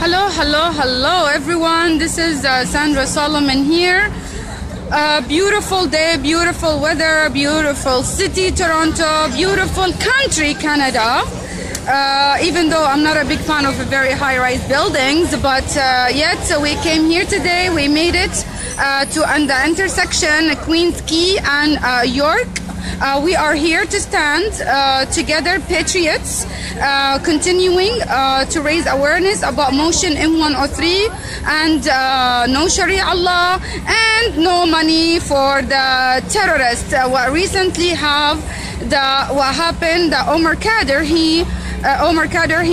Hello everyone. This is Sandra Solomon here. Beautiful day, beautiful weather, beautiful city, Toronto, beautiful country, Canada. Even though I'm not a big fan of very high-rise buildings, but yet we came here today. We made it to the intersection Queens Quay and York. We are here to stand together, patriots, continuing to raise awareness about motion M-103 and no Sharia law and no money for the terrorists. What recently what happened, the Omar Kader, he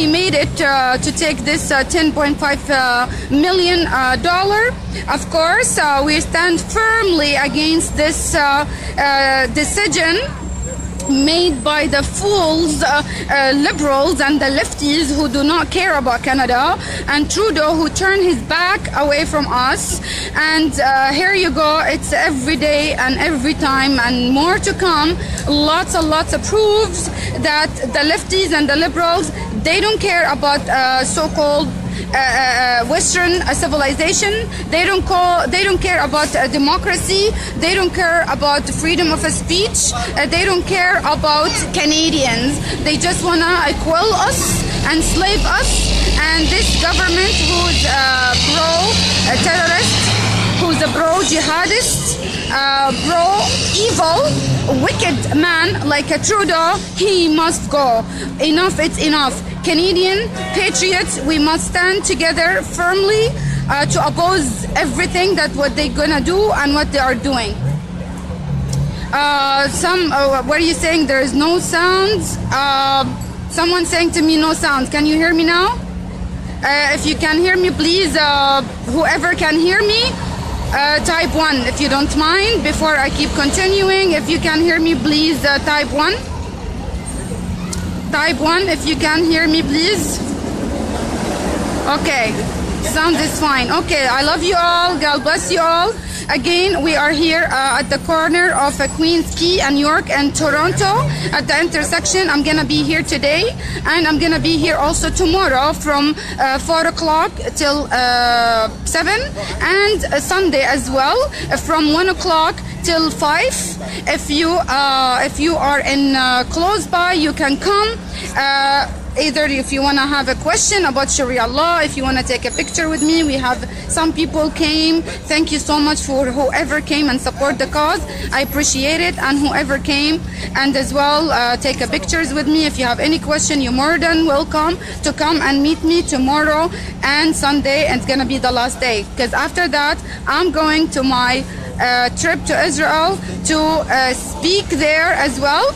made it to take this $10.5 million. Of course, we stand firmly against this decision made by the fools, liberals and the lefties who do not care about Canada, and Trudeau, who turned his back away from us. And here you go, it's every day and every time and more to come. Lots of proofs that the lefties and the liberals, they don't care about so-called Western civilization. They don't care about democracy. They don't care about freedom of speech. They don't care about Canadians. They just wanna quill us, enslave us. And this government, who's pro-terrorist, who's a pro-jihadist, pro-evil, wicked man like a Trudeau, he must go. Enough, it's enough. Canadian patriots, we must stand together firmly to oppose everything that what they're gonna do and what they are doing. What are you saying? There is no sounds. Someone saying to me no sounds. Can you hear me now? If you can hear me, please, whoever can hear me, type 1 if you don't mind. Before I keep continuing, if you can hear me, please type 1. Type 1 if you can hear me, please. Okay, sound is fine. Okay, I love you all. God bless you all. Again, we are here at the corner of Queens Quay and York and Toronto at the intersection. I'm gonna be here today, and I'm gonna be here also tomorrow from 4 o'clock till 7, and Sunday as well from 1 o'clock till 5. If you are in close by, you can come. Either if you want to have a question about Sharia law, if you want to take a picture with me, we have some people came. Thank you so much for whoever came and support the cause. I appreciate it. And whoever came and as well take a pictures with me. If you have any question, you're more than welcome to come and meet me tomorrow and Sunday. And it's going to be the last day, because after that, I'm going to my trip to Israel to speak there as well.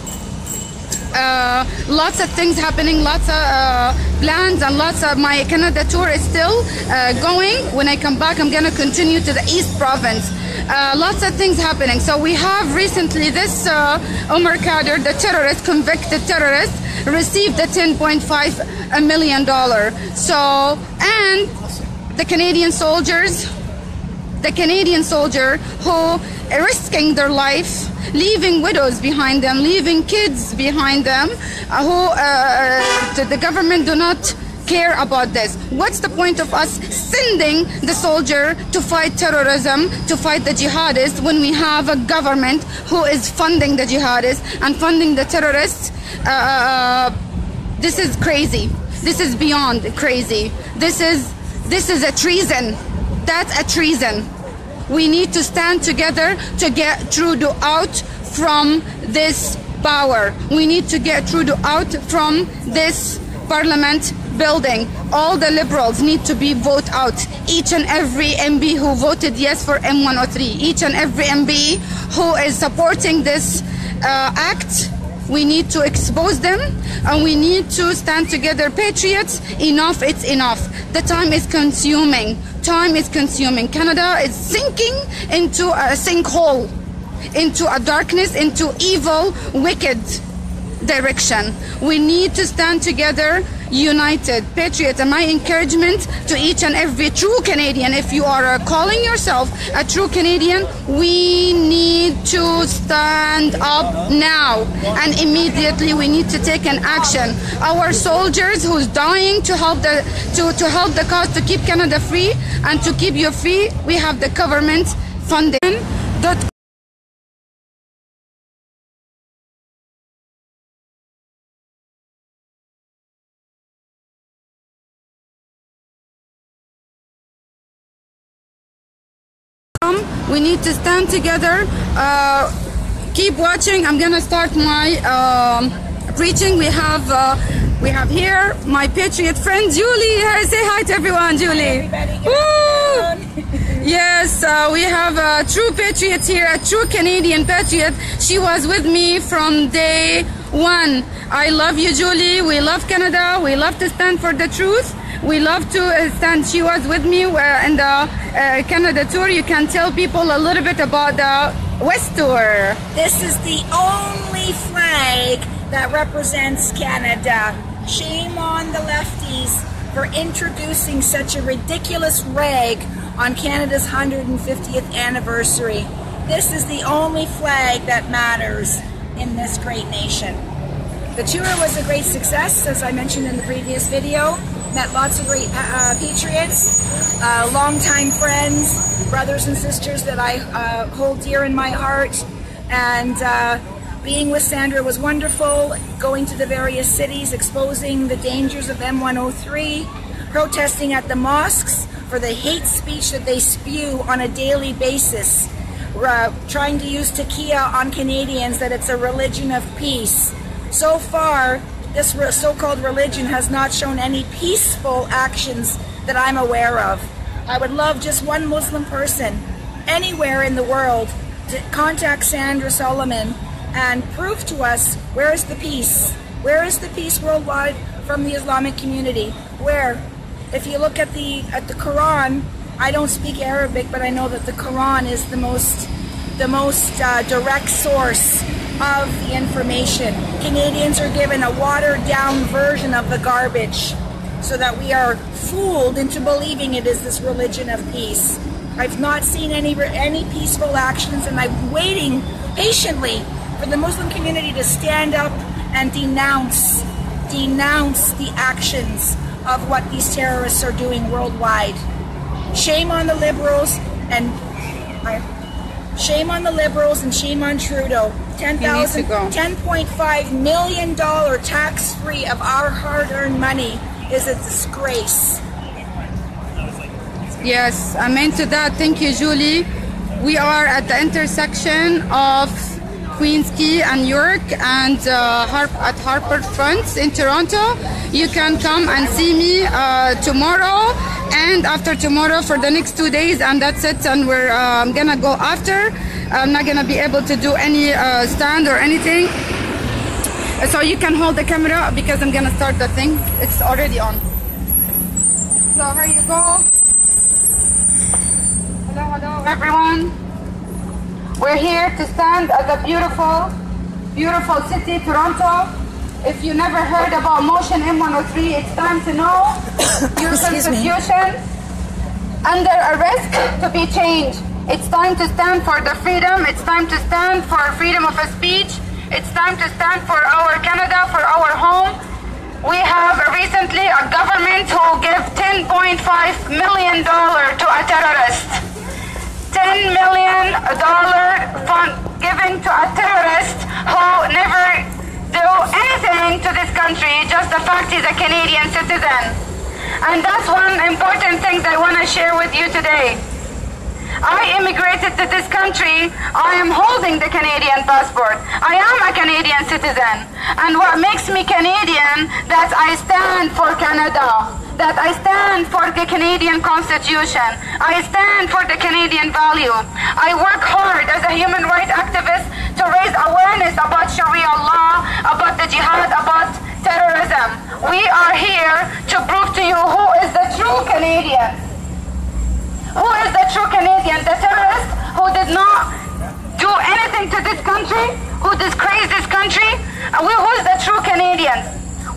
Lots of things happening, lots of plans, and lots of my Canada tour is still going. When I come back, I'm gonna continue to the East Province. Lots of things happening. So we have recently this Omar Kader, the terrorist, convicted terrorist, received the $10.5 million. So, and the Canadian soldier who are risking their life, leaving widows behind them, leaving kids behind them, the government do not care about this. What's the point of us sending the soldier to fight terrorism, to fight the jihadists, when we have a government who is funding the jihadists and funding the terrorists? This is crazy. This is beyond crazy. This is a treason. That's a treason. We need to stand together to get Trudeau out from this power. We need to get Trudeau out from this parliament building. All the liberals need to be voted out. Each and every MB who voted yes for M-103, each and every MB who is supporting this act, we need to expose them, and we need to stand together, patriots. Enough, it's enough. The time is consuming. Time is consuming. Canada is sinking into a sinkhole, into a darkness, into evil, wicked direction. We need to stand together, united, patriot. And my encouragement to each and every true Canadian, if you are calling yourself a true Canadian, we need to stand up now, and immediately we need to take an action. Our soldiers who's dying to help the cause to keep Canada free and to keep you free, we have the government funding. We need to stand together. Keep watching. I'm gonna start my preaching. We have here my patriot friend Julie. Say hi to everyone, Julie. Hey Woo! Yes, we have a true patriot here, a true Canadian patriot. She was with me from day one. I love you, Julie. We love Canada. We love to stand for the truth. We love to stand. She was with me in the Canada tour. You can tell people a little bit about the West tour. This is the only flag that represents Canada. Shame on the lefties for introducing such a ridiculous rag on Canada's 150th anniversary. This is the only flag that matters in this great nation. The tour was a great success, as I mentioned in the previous video. Met lots of great patriots, longtime friends, brothers and sisters that I hold dear in my heart. And being with Sandra was wonderful, going to the various cities, exposing the dangers of M-103, protesting at the mosques for the hate speech that they spew on a daily basis, trying to use tequila on Canadians, that it's a religion of peace. So far, this so-called religion has not shown any peaceful actions that I'm aware of. I would love just one Muslim person anywhere in the world to contact Sandra Solomon and prove to us, where is the peace? Where is the peace worldwide from the Islamic community? Where? If you look at the Quran, I don't speak Arabic, but I know that the Quran is the most direct source of the information. Canadians are given a watered down version of the garbage so that we are fooled into believing it is this religion of peace. I've not seen any peaceful actions, and I'm waiting patiently for the Muslim community to stand up and denounce the actions of what these terrorists are doing worldwide. Shame on the Liberals and shame on Trudeau. $10.5 million tax-free of our hard-earned money is a disgrace. Yes, amen to that. Thank you, Julie. We are at the intersection of Queen's Quay and York and at Harper Front in Toronto. You can come and see me tomorrow and after tomorrow for the next 2 days, and that's it. And we're gonna go after. I'm not gonna be able to do any stand or anything. So you can hold the camera because I'm gonna start the thing. It's already on. So here you go. Hello everyone. We're here to stand at the beautiful, beautiful city, Toronto. If you never heard about Motion M-103, it's time to know your constitution under a risk to be changed. It's time to stand for the freedom. It's time to stand for freedom of speech. It's time to stand for our Canada, for our home. We have recently a government who gave $10.5 million to a terrorist. $10 million fund given to a terrorist who never do anything to this country, just the fact he's a Canadian citizen. And that's one important thing I want to share with you today. I immigrated to this country. I am holding the Canadian passport. I am a Canadian citizen. And what makes me Canadian, that I stand for Canada, that I stand for the Canadian Constitution. I stand for the Canadian value. I work hard as a human rights activist to raise awareness about Sharia law, about the jihad, about terrorism. We are here to prove to you who is the true Canadian. Who is the true Canadian? The terrorist who did not do anything to this country, who disgraced this country, Who's the true Canadian?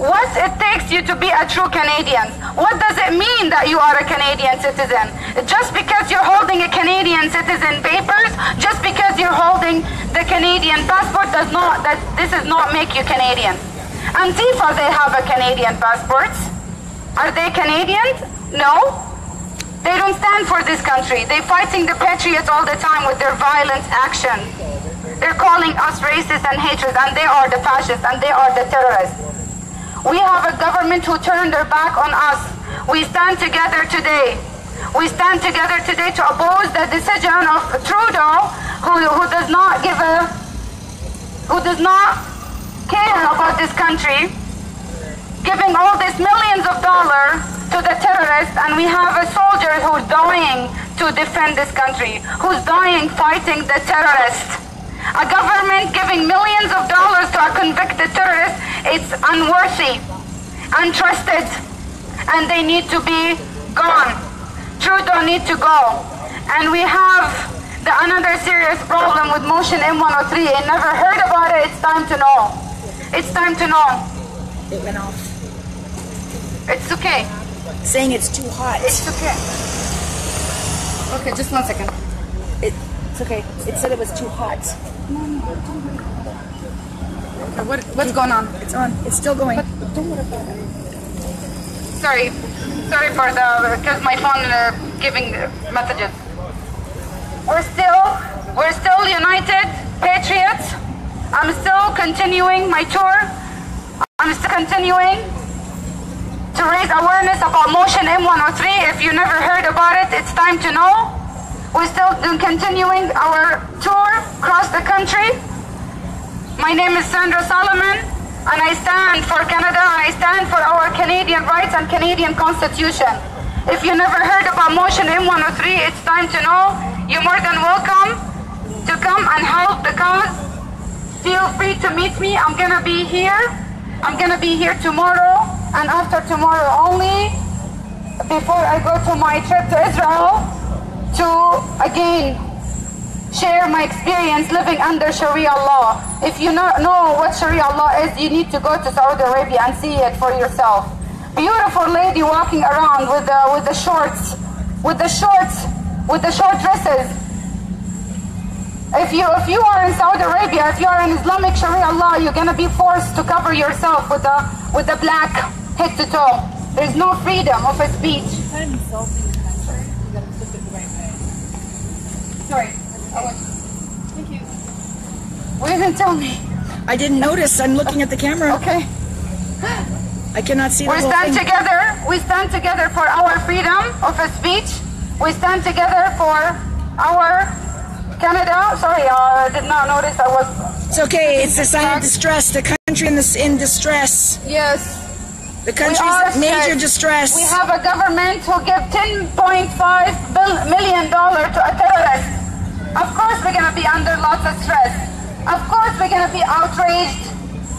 What it takes you to be a true Canadian? What does it mean that you are a Canadian citizen? Just because you're holding a Canadian citizen papers, just because you're holding the Canadian passport this does not make you Canadian. Antifa, they have a Canadian passports. Are they Canadian? No. They don't stand for this country. They're fighting the patriots all the time with their violent action. They're calling us racist and hatred, and they are the fascists, and they are the terrorists. We have a government who turned their back on us. We stand together today. We stand together today to oppose the decision of Trudeau, who does not care about this country, giving all these millions of dollars to the terrorists, and we have a soldier who's dying to defend this country, who's dying fighting the terrorists. A government giving millions of dollars to a convicted terrorist, it's unworthy, untrusted, and they need to be gone. Trudeau needs to go. And we have another serious problem with motion M-103. I never heard about it. It's time to know. It's time to know. It went off. It's okay. Saying it's too hot. It's okay. Okay, just 1 second. It's okay. It said it was too hot. Okay, what's going on? It's on. It's still going. Sorry for because my phone giving messages. We're still united patriots. I'm still continuing my tour. I'm still continuing to raise awareness about motion M-103. If you never heard about it, it's time to know. We're still continuing our tour across the country. My name is Sandra Solomon, and I stand for Canada, and I stand for our Canadian rights and Canadian Constitution. If you never heard about motion M-103, it's time to know. You're more than welcome to come and help the cause. Feel free to meet me. I'm gonna be here. I'm gonna be here tomorrow and after tomorrow only, before I go to my trip to Israel, to again share my experience living under Sharia law. If you not know what Sharia law is, you need to go to Saudi Arabia and see it for yourself. Beautiful lady walking around with the short dresses. If you are in Saudi Arabia, if you are in Islamic Sharia law, you're gonna be forced to cover yourself with the black head to toe. There's no freedom of speech. Sorry. Thank you. What didn't tell me? I didn't notice. I'm looking at the camera. Okay. I cannot see the whole thing. We stand together for our freedom of speech. We stand together for our Canada. Sorry, I did not notice I was... It's okay. It's a sign of distress. The country in distress. Yes. The country's in major distress. We have a government who gives $10.5 million to a terrorist. Of course we're going to be under lots of stress. Of course we're going to be outraged.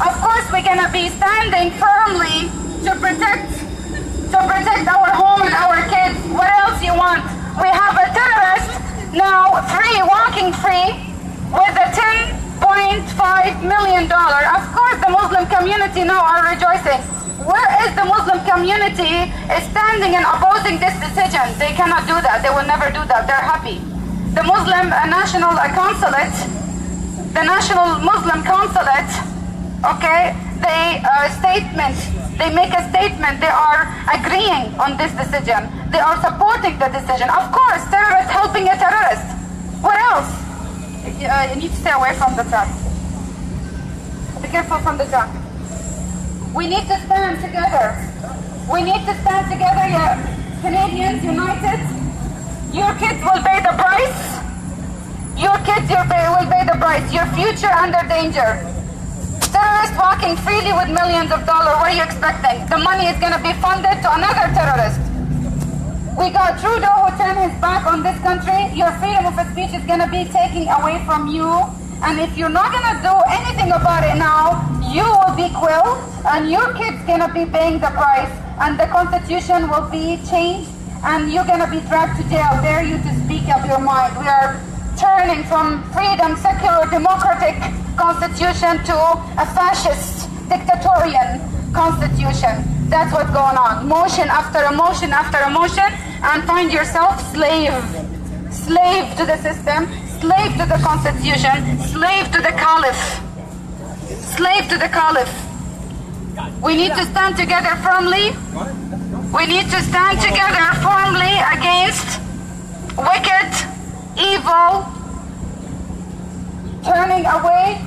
Of course we're going to be standing firmly to protect our home and our kids. What else you want? We have a terrorist now walking free with a $10.5 million. Of course the Muslim community now are rejoicing. Where is the Muslim community standing and opposing this decision? They cannot do that. They will never do that. They're happy. The Muslim National Consulate, the National Muslim Consulate, okay, they make a statement. They are agreeing on this decision. They are supporting the decision. Of course, terrorists helping a terrorist. What else? You need to stay away from the truck. Be careful from the truck. We need to stand together. We need to stand together, Canadians united. Your kids will pay the price. Your kids will pay the price. Your future under danger. Terrorists walking freely with millions of dollars. What are you expecting? The money is going to be funded to another terrorist. We got Trudeau who turned his back on this country. Your freedom of speech is going to be taken away from you. And if you're not going to do anything about it now, you will be quilled and your kids going to be paying the price. And the Constitution will be changed and you're going to be dragged to jail. Dare you to speak up your mind. turning from freedom, secular, democratic constitution to a fascist, dictatorial constitution. That's what's going on. Motion after motion after motion, and find yourself slave to the system, slave to the constitution, slave to the caliph, slave to the caliph. We need to stand together firmly. We need to stand together firmly against wicked, evil, turning away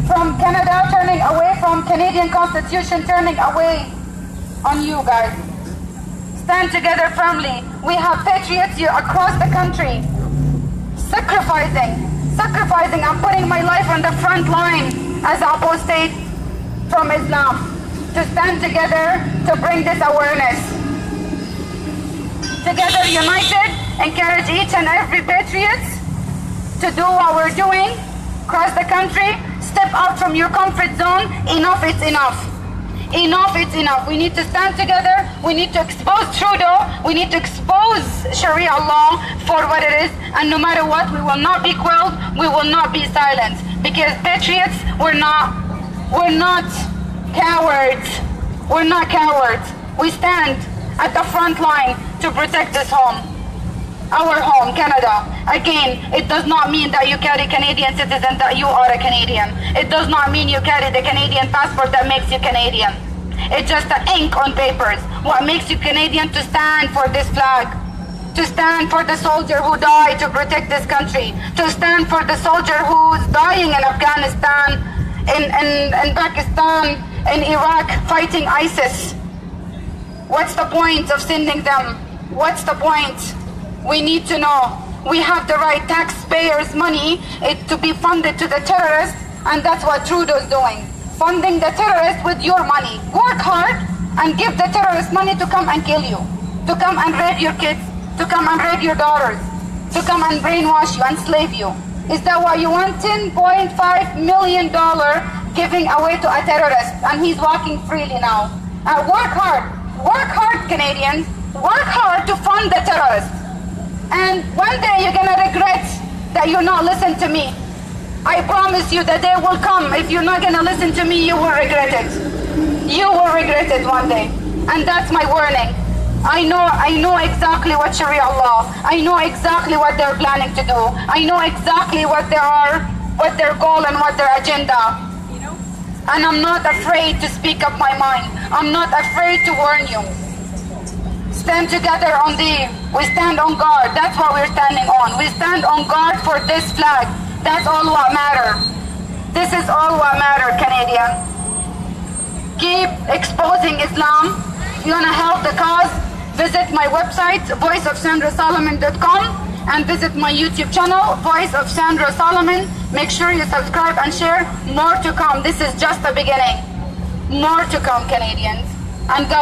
from Canada, turning away from Canadian Constitution, turning away on you guys. Stand together firmly. We have patriots here across the country, sacrificing. I'm putting my life on the front line as an apostate from Islam, to stand together to bring this awareness. Together, united, encourage each and every patriot to do what we're doing across the country. Step out from your comfort zone. Enough is enough. Enough is enough. We need to stand together. We need to expose Trudeau. We need to expose Sharia law for what it is. And no matter what, we will not be quelled. We will not be silenced. Because patriots, we're not cowards. We're not cowards. We stand at the front line to protect this home. Our home, Canada. Again, it does not mean that you carry Canadian citizen that you are a Canadian. It does not mean you carry the Canadian passport that makes you Canadian. It's just the ink on papers. What makes you Canadian to stand for this flag, to stand for the soldier who died to protect this country, to stand for the soldier who's dying in Afghanistan, in Pakistan, in Iraq, fighting ISIS. What's the point of sending them? What's the point? We need to know. We have the right taxpayers' money to be funded to the terrorists, and that's what Trudeau's doing. Funding the terrorists with your money. Work hard and give the terrorists money to come and kill you, to come and rape your kids, to come and rape your daughters, to come and brainwash you, enslave you. Is that what you want? $10.5 million giving away to a terrorist, and he's walking freely now. Work hard, Canadians. Work hard to fund the terrorists. And one day you're gonna regret that you're not listening to me. I promise you the day will come. If you're not gonna listen to me, you will regret it. You will regret it one day. And that's my warning. I know exactly what Sharia law. I know exactly what they're planning to do. I know exactly what their goal and what their agenda. And I'm not afraid to speak up my mind. I'm not afraid to warn you. Stand together we stand on guard. That's what we're standing on. We stand on guard for this flag. That's all what matters. This is all what matters, Canadian. Keep exposing Islam. If you want to help the cause, visit my website, voiceofsandrasolomon.com, and visit my YouTube channel, Voice of Sandra Solomon. Make sure you subscribe and share. More to come. This is just the beginning. More to come, Canadians. And God